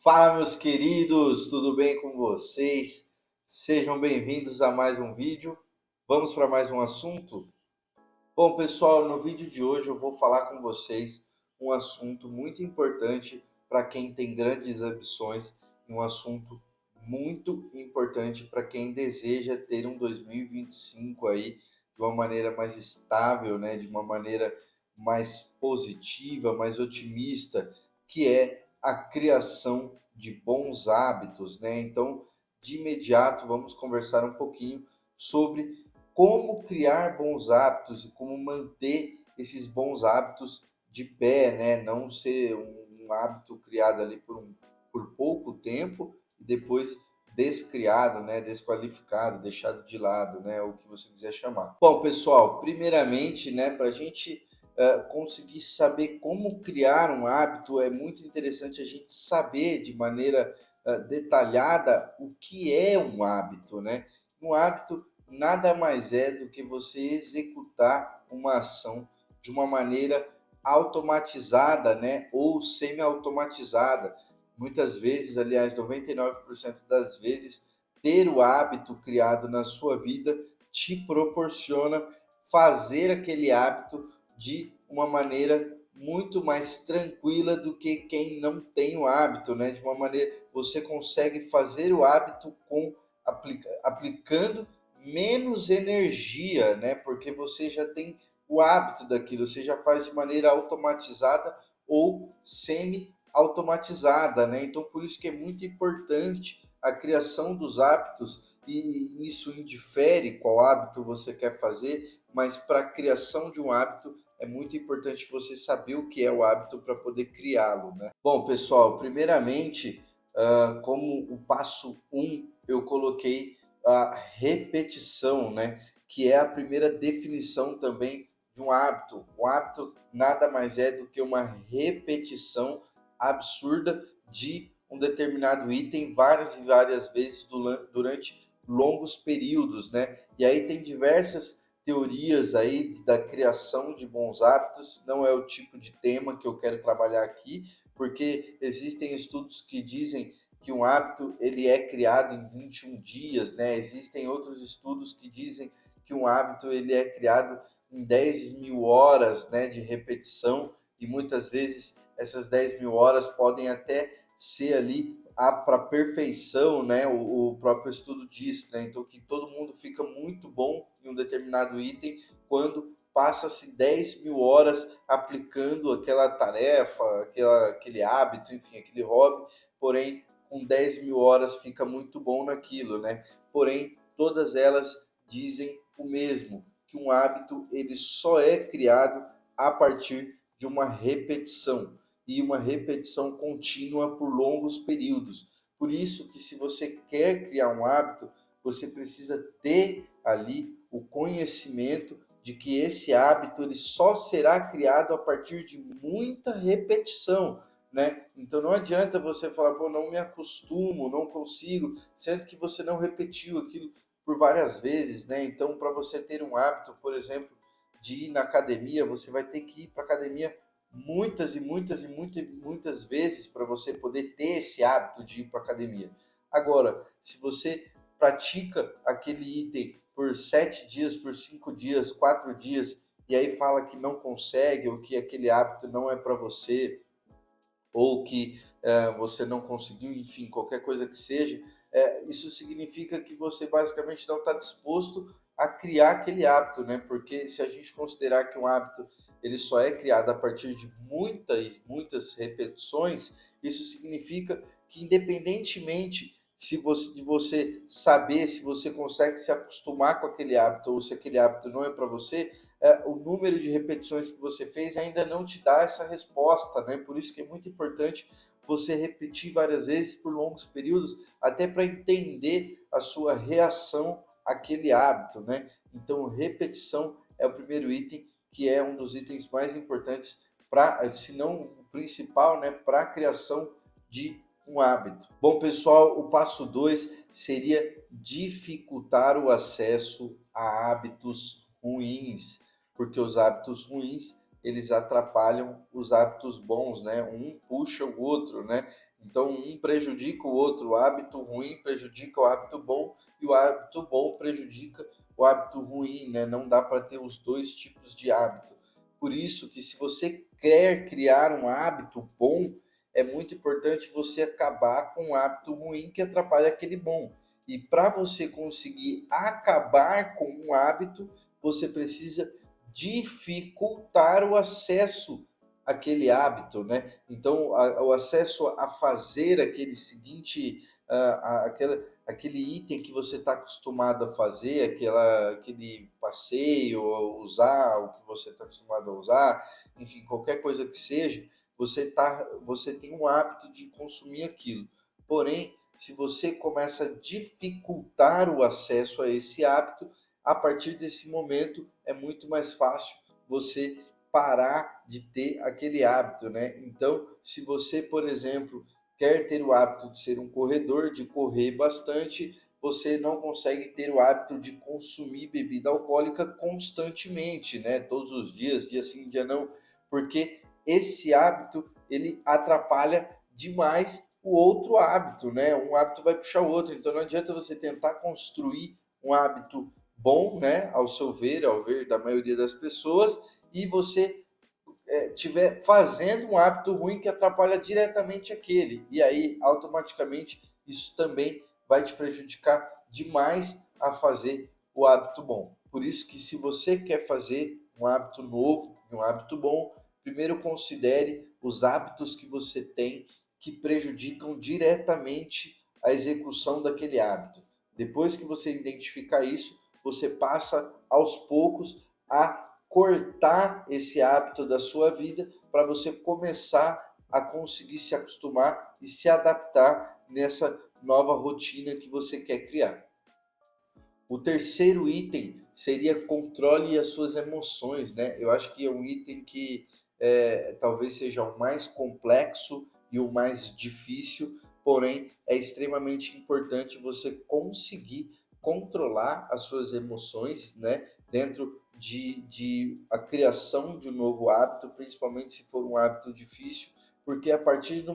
Fala, meus queridos, tudo bem com vocês? Sejam bem-vindos a mais um vídeo. Vamos para mais um assunto? Bom, pessoal, no vídeo de hoje eu vou falar com vocês um assunto muito importante para quem tem grandes ambições e um assunto muito importante para quem deseja ter um 2025 aí de uma maneira mais estável, né, de uma maneira mais positiva, mais otimista, que é a criação de bons hábitos, né? Então, de imediato, vamos conversar um pouquinho sobre como criar bons hábitos e como manter esses bons hábitos de pé, né? Não ser um hábito criado ali por pouco tempo e depois descriado, né? Desqualificado, deixado de lado, né? O que você quiser chamar. Bom, pessoal, primeiramente, né? Para a gente conseguir saber como criar um hábito, é muito interessante a gente saber de maneira detalhada o que é um hábito, né? Um hábito nada mais é do que você executar uma ação de uma maneira automatizada, né, ou semi-automatizada. Muitas vezes, aliás, 99% das vezes, ter o hábito criado na sua vida te proporciona fazer aquele hábito de uma maneira muito mais tranquila do que quem não tem o hábito, né? De uma maneira você consegue fazer o hábito com aplicando menos energia, né? Porque você já tem o hábito daquilo, você já faz de maneira automatizada ou semi-automatizada, né? Então, por isso que é muito importante a criação dos hábitos e isso indifere qual hábito você quer fazer, mas para a criação de um hábito é muito importante você saber o que é o hábito para poder criá-lo, né? Bom, pessoal, primeiramente, como o passo um, eu coloquei a repetição, né? Que é a primeira definição também de um hábito. Um hábito nada mais é do que uma repetição absurda de um determinado item várias e várias vezes durante longos períodos, né? E aí tem diversas teorias aí da criação de bons hábitos, não é o tipo de tema que eu quero trabalhar aqui, porque existem estudos que dizem que um hábito ele é criado em 21 dias, né? Existem outros estudos que dizem que um hábito ele é criado em 10 mil horas, né, de repetição, e muitas vezes essas 10 mil horas podem até ser ali para perfeição, né? O próprio estudo diz, né? Então que todo mundo fica muito bom em um determinado item quando passa-se 10 mil horas aplicando aquela tarefa, aquele hábito, enfim, aquele hobby, porém com 10 mil horas fica muito bom naquilo, né? Porém, todas elas dizem o mesmo, que um hábito ele só é criado a partir de uma repetição e uma repetição contínua por longos períodos. Por isso que se você quer criar um hábito, você precisa ter ali o conhecimento de que esse hábito ele só será criado a partir de muita repetição, né? Então não adianta você falar, pô, não me acostumo, não consigo, sendo que você não repetiu aquilo por várias vezes, né? Então, para você ter um hábito, por exemplo, de ir na academia, você vai ter que ir para a academia muitas vezes para você poder ter esse hábito de ir para a academia. Agora, se você pratica aquele item por 7 dias, por 5 dias, 4 dias, e aí fala que não consegue, ou que aquele hábito não é para você, ou que você não conseguiu, enfim, qualquer coisa que seja, isso significa que você basicamente não está disposto a criar aquele hábito, né? Porque se a gente considerar que um hábito ele só é criado a partir de muitas repetições, isso significa que independentemente de você saber se você consegue se acostumar com aquele hábito ou se aquele hábito não é para você, o número de repetições que você fez ainda não te dá essa resposta, né? Por isso que é muito importante você repetir várias vezes por longos períodos, até para entender a sua reação àquele hábito, né? Então, repetição é o primeiro item, que é um dos itens mais importantes para, se não o principal, né, para a criação de um hábito. Bom, pessoal, o passo 2 seria dificultar o acesso a hábitos ruins, porque os hábitos ruins eles atrapalham os hábitos bons, né? Um puxa o outro, né? Então, um prejudica o outro, o hábito ruim prejudica o hábito bom e o hábito bom prejudica o hábito ruim, né? Não dá para ter os dois tipos de hábito. Por isso que se você quer criar um hábito bom, é muito importante você acabar com o hábito ruim que atrapalha aquele bom. E para você conseguir acabar com um hábito, você precisa dificultar o acesso àquele hábito, né? Então, o acesso a fazer aquele seguinte, aquele item que você está acostumado a fazer, aquele passeio, usar o que você está acostumado a usar, enfim, qualquer coisa que seja, você tem um hábito de consumir aquilo. Porém, se você começa a dificultar o acesso a esse hábito, a partir desse momento é muito mais fácil você parar de ter aquele hábito, né? Então, se você, por exemplo, quer ter o hábito de ser um corredor, de correr bastante, você não consegue ter o hábito de consumir bebida alcoólica constantemente, né? Todos os dias, dia sim, dia não, porque esse hábito ele atrapalha demais o outro hábito, né? Um hábito vai puxar o outro, então não adianta você tentar construir um hábito bom, né? Ao seu ver, ao ver da maioria das pessoas, e você estiver fazendo um hábito ruim que atrapalha diretamente aquele. E aí, automaticamente, isso também vai te prejudicar demais a fazer o hábito bom. Por isso que se você quer fazer um hábito novo, um hábito bom, primeiro considere os hábitos que você tem que prejudicam diretamente a execução daquele hábito. Depois que você identificar isso, você passa aos poucos a cortar esse hábito da sua vida para você começar a conseguir se acostumar e se adaptar nessa nova rotina que você quer criar. O terceiro item seria controle as suas emoções, né? Eu acho que é um item que talvez seja o mais complexo e o mais difícil, porém é extremamente importante você conseguir controlar as suas emoções, né? Dentro de a criação de um novo hábito, principalmente se for um hábito difícil, porque a partir do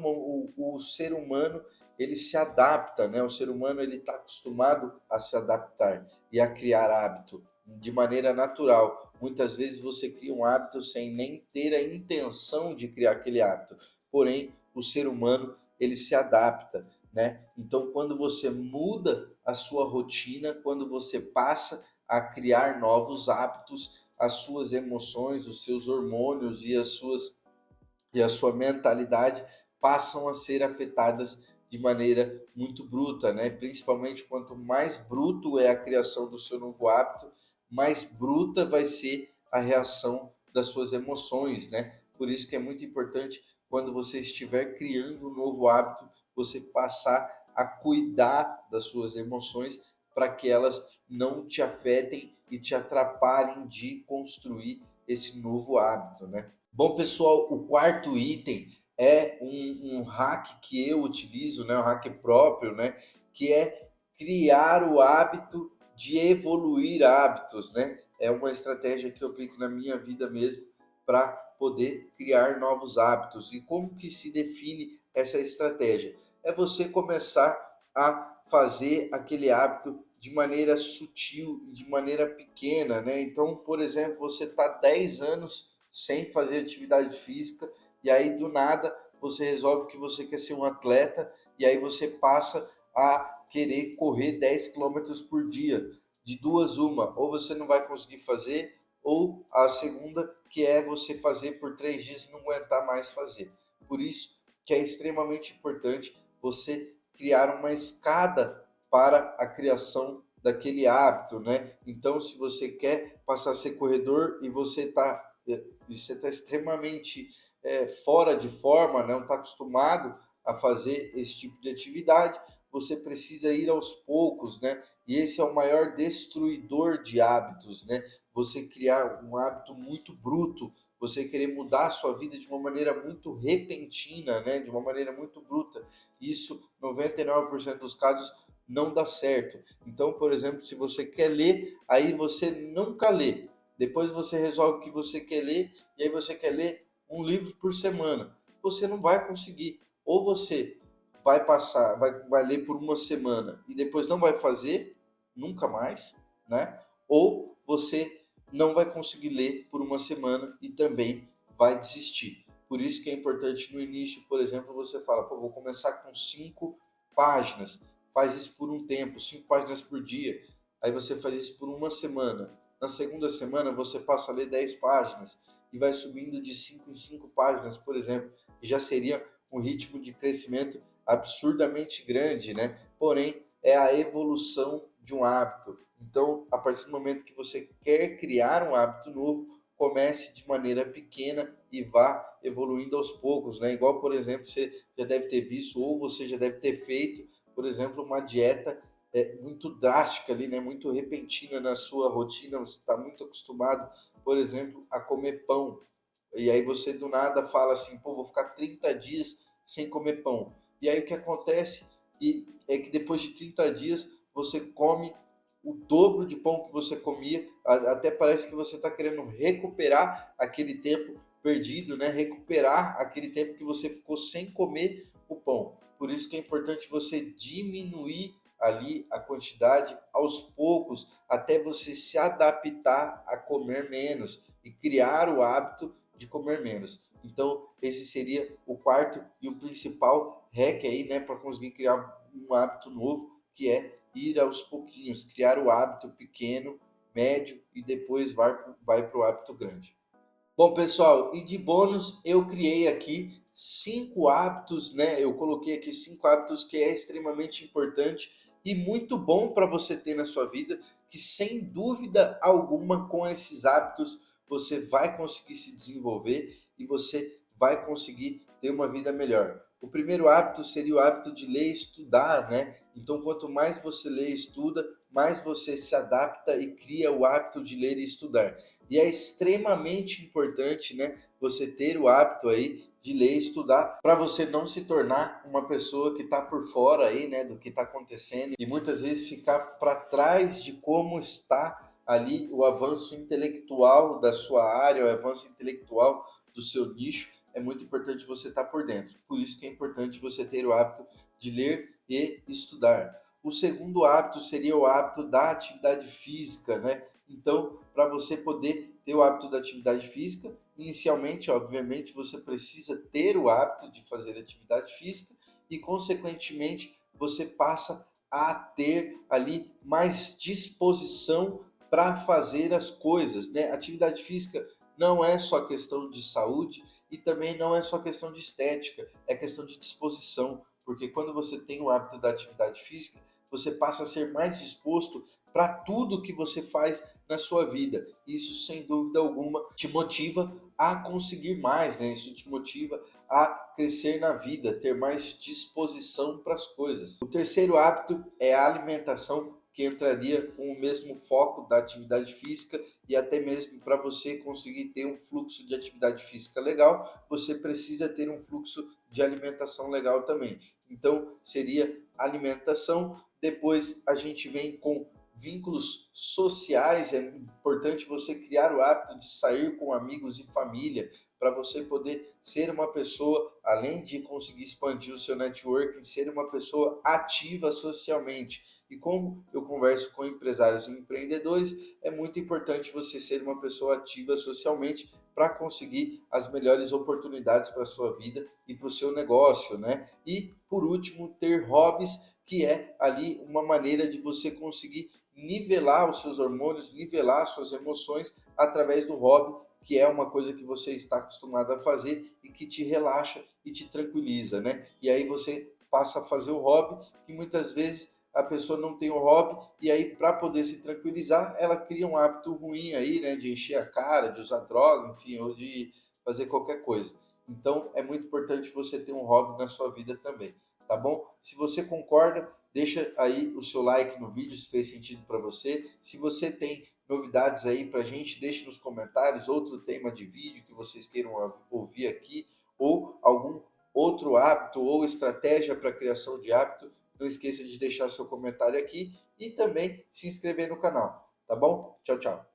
o ser humano ele se adapta, né? O ser humano ele está acostumado a se adaptar e a criar hábito de maneira natural. Muitas vezes você cria um hábito sem nem ter a intenção de criar aquele hábito. Porém, o ser humano ele se adapta, né? Então, quando você muda a sua rotina, quando você passa a criar novos hábitos, as suas emoções, os seus hormônios e a sua mentalidade passam a ser afetadas de maneira muito bruta, né? Principalmente quanto mais bruto é a criação do seu novo hábito, mais bruta vai ser a reação das suas emoções, né? Por isso que é muito importante quando você estiver criando um novo hábito, você passar a cuidar das suas emoções para que elas não te afetem e te atrapalhem de construir esse novo hábito, né? Bom, pessoal, o quarto item é um hack que eu utilizo, né, um hack próprio, né, que é criar o hábito de evoluir hábitos, né? É uma estratégia que eu aplico na minha vida mesmo para poder criar novos hábitos. E como que se define essa estratégia? É você começar a fazer aquele hábito de maneira sutil, de maneira pequena, né? Então, por exemplo, você está 10 anos sem fazer atividade física e aí do nada você resolve que você quer ser um atleta e aí você passa a querer correr 10 quilômetros por dia. De duas uma, ou você não vai conseguir fazer, ou a segunda, que é você fazer por 3 dias e não aguentar mais fazer. Por isso que é extremamente importante você criar uma escada para a criação daquele hábito, né? Então, se você quer passar a ser corredor e você está extremamente fora de forma, não está acostumado a fazer esse tipo de atividade, você precisa ir aos poucos, né? E esse é o maior destruidor de hábitos, né? Você criar um hábito muito bruto, você querer mudar a sua vida de uma maneira muito repentina, né? De uma maneira muito bruta. Isso, 99% dos casos, não dá certo. Então, por exemplo, se você quer ler, aí você nunca lê. Depois você resolve que você quer ler, e aí você quer ler um livro por semana. Você não vai conseguir. Ou você vai passar, vai ler por uma semana e depois não vai fazer nunca mais, né? Ou você não vai conseguir ler por uma semana e também vai desistir. Por isso que é importante no início, por exemplo, você fala, pô, vou começar com 5 páginas, faz isso por um tempo, 5 páginas por dia, aí você faz isso por uma semana. Na segunda semana você passa a ler 10 páginas e vai subindo de 5 em 5 páginas, por exemplo, e já seria um ritmo de crescimento absurdamente grande, né? Porém, é a evolução de um hábito. Então, a partir do momento que você quer criar um hábito novo, comece de maneira pequena e vá evoluindo aos poucos, né? Igual, por exemplo, você já deve ter visto ou você já deve ter feito, por exemplo, uma dieta muito drástica ali, né? Muito repentina na sua rotina. Você está muito acostumado, por exemplo, a comer pão. E aí você do nada fala assim, pô, vou ficar 30 dias sem comer pão. E aí o que acontece é que depois de 30 dias você come o dobro de pão que você comia, até parece que você está querendo recuperar aquele tempo perdido, né? Recuperar aquele tempo que você ficou sem comer o pão. Por isso que é importante você diminuir ali a quantidade aos poucos, até você se adaptar a comer menos e criar o hábito de comer menos. Então, esse seria o quarto e o principal hack aí, né, para conseguir criar um hábito novo, que é ir aos pouquinhos, criar o hábito pequeno, médio e depois vai para o hábito grande. Bom, pessoal, e de bônus eu criei aqui 5 hábitos, né? Eu coloquei aqui 5 hábitos que é extremamente importante e muito bom para você ter na sua vida, que sem dúvida alguma com esses hábitos você vai conseguir se desenvolver e você vai conseguir ter uma vida melhor. O primeiro hábito seria o hábito de ler e estudar, né? Então, quanto mais você lê e estuda, mais você se adapta e cria o hábito de ler e estudar. E é extremamente importante, né, você ter o hábito aí de ler e estudar para você não se tornar uma pessoa que está por fora aí, né, do que está acontecendo e muitas vezes ficar para trás de como está ali o avanço intelectual da sua área, o avanço intelectual do seu nicho. É muito importante você estar por dentro. Por isso que é importante você ter o hábito de ler e estudar. O segundo hábito seria o hábito da atividade física, né? Então, para você poder ter o hábito da atividade física, inicialmente, obviamente, você precisa ter o hábito de fazer atividade física e, consequentemente, você passa a ter ali mais disposição para fazer as coisas, né? Atividade física não é só questão de saúde e também não é só questão de estética, é questão de disposição, porque quando você tem o hábito da atividade física, você passa a ser mais disposto para tudo que você faz na sua vida. Isso, sem dúvida alguma, te motiva a conseguir mais, né? Isso te motiva a crescer na vida, ter mais disposição para as coisas. O terceiro hábito é a alimentação, que entraria com o mesmo foco da atividade física e até mesmo para você conseguir ter um fluxo de atividade física legal, você precisa ter um fluxo de alimentação legal também. Então, seria alimentação. Depois a gente vem com vínculos sociais. É importante você criar o hábito de sair com amigos e família para você poder ser uma pessoa, além de conseguir expandir o seu networking, ser uma pessoa ativa socialmente. E como eu converso com empresários e empreendedores, é muito importante você ser uma pessoa ativa socialmente para conseguir as melhores oportunidades para a sua vida e para o seu negócio, né? E, por último, ter hobbies, que é ali uma maneira de você conseguir nivelar os seus hormônios, nivelar as suas emoções através do hobby, que é uma coisa que você está acostumado a fazer e que te relaxa e te tranquiliza, né? E aí você passa a fazer o hobby, que muitas vezes a pessoa não tem o hobby, e aí para poder se tranquilizar, ela cria um hábito ruim aí, né? De encher a cara, de usar droga, enfim, ou de fazer qualquer coisa. Então é muito importante você ter um hobby na sua vida também, tá bom? Se você concorda, deixa aí o seu like no vídeo se fez sentido para você. Se você tem novidades aí para a gente, deixe nos comentários outro tema de vídeo que vocês queiram ouvir aqui, ou algum outro hábito ou estratégia para a criação de hábito. Não esqueça de deixar seu comentário aqui e também se inscrever no canal, tá bom? Tchau, tchau.